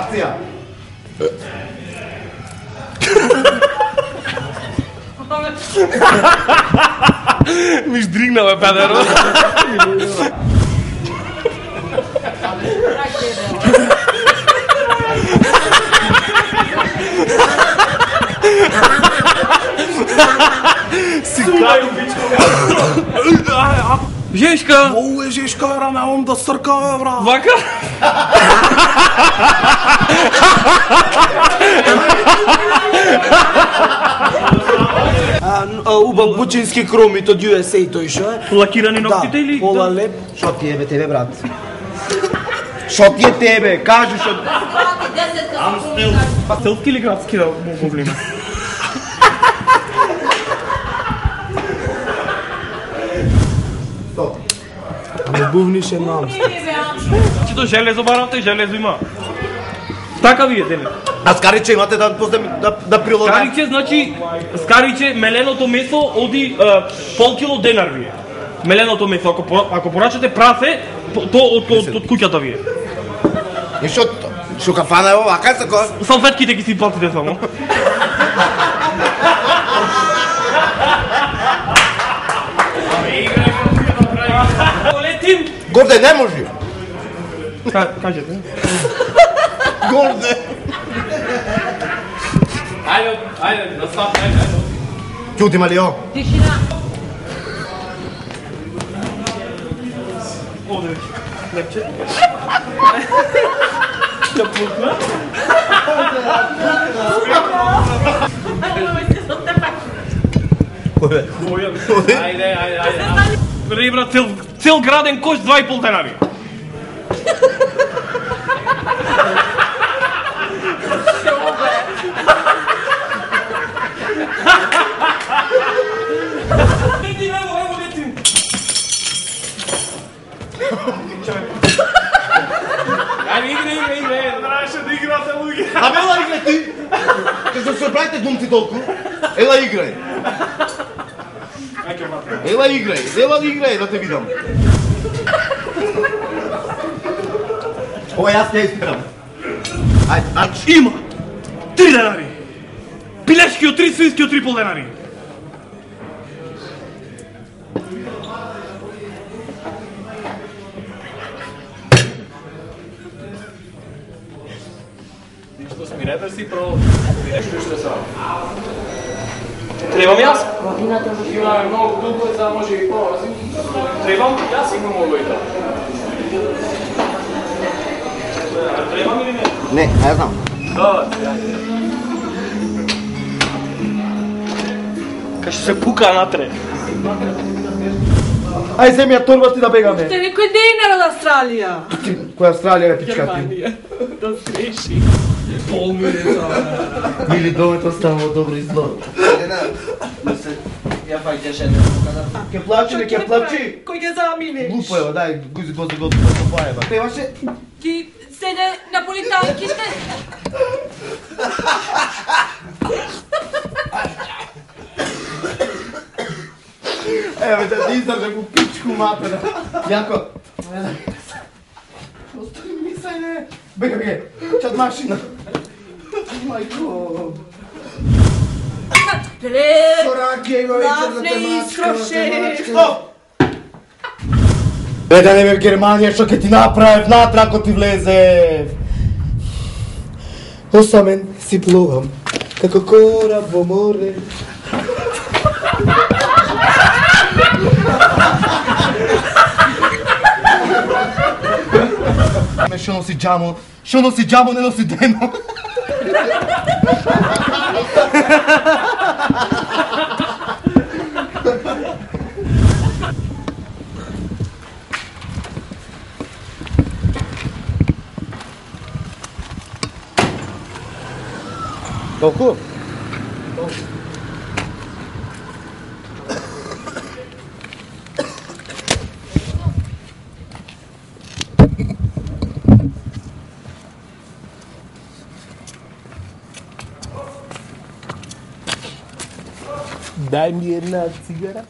Akcija! Mi ždrignal je pedero. Žeška! Ovo je Žeška, rame, on da strkava, vrat. Vaka? Бучински кромит од USA тој шо е? Лакирани ноктите или? Да, пола леп. Шо ти е бе тебе, брат? Шо ти е тебе? Кажи шо... Селски или градски да му повлиме? Аме бувнише нам. Че то железо баравте и железо има. Така ви е, Дене. А скариче имате да приложите? Скариче, значи, скариче, меленото месо оди пол кило денар ви е. Меленото месо, ако порачате прасе, то од куќата ви е. И шо кафана е ова, кај се кој? Салфетките ги си платите само. Летим! Горде не може. Кажете. Горде. Ајде, настав, ајде. Чути Малио. Тишина. Оде, лепче. Ја пукна. Ајде. Ребра, цел граден кош 2,5 денари. Игре. Трябваше да играте, луѓе. А бела играј ти. Ќе се правите думци толку. Ела играј. Ела играј, да те видам. Ова јас ќе исперам. Ајде. Има 3 денари. Пилешки од 3, свински од 3,5 денари. Смирете си, про... Нещо ще са. Требам јас? Има много дуго, за може и по-рази. Требам? Јас имам овојта. Требам или не? Не, не знам. Да, Кај ще се пука натре. Ај земи ја торба ти да бегаме. Те некој денар од Австралија. Која Австралија е пичка ти? Германија. Да смеши. Или домето ставало добро и зло. Ја фаќаш едно покада. Ке плачи, не ке плачи. Кој ќе замине? Глупо е, дај, гузи го да поеба. Требаше... Ти седе наполитанките. Еве да ти издржам го пичку матера. Јако. Остави ми сајде. Бега. Чад машина. Мајко. Сораке го вечер да те мачка. Стоп! Да не ме в Германија, што ќе ти направев натра ако ти влезе. Осамен си плувам, како кораб во море. Што носи џамо, не носи демо. Толку? Дай ми една цигара.